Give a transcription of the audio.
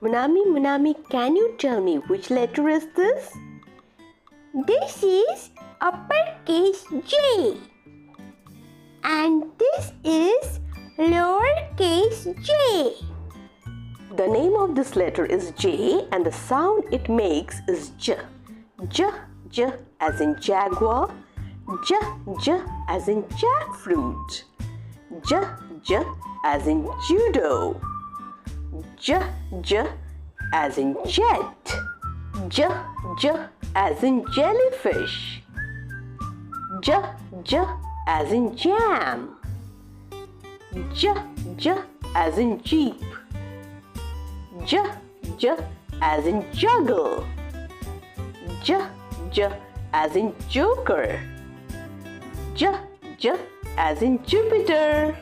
Monami, can you tell me which letter is this? This is uppercase J. And this is lowercase j. The name of this letter is J and the sound it makes is J. J, J as in jaguar. J, J as in jackfruit. J, J as in judo. J, J as in jet. J, J as in jellyfish. J, J as in jam. J, J as in jeep. J, J as in juggle. J, J as in joker. J, J as in Jupiter.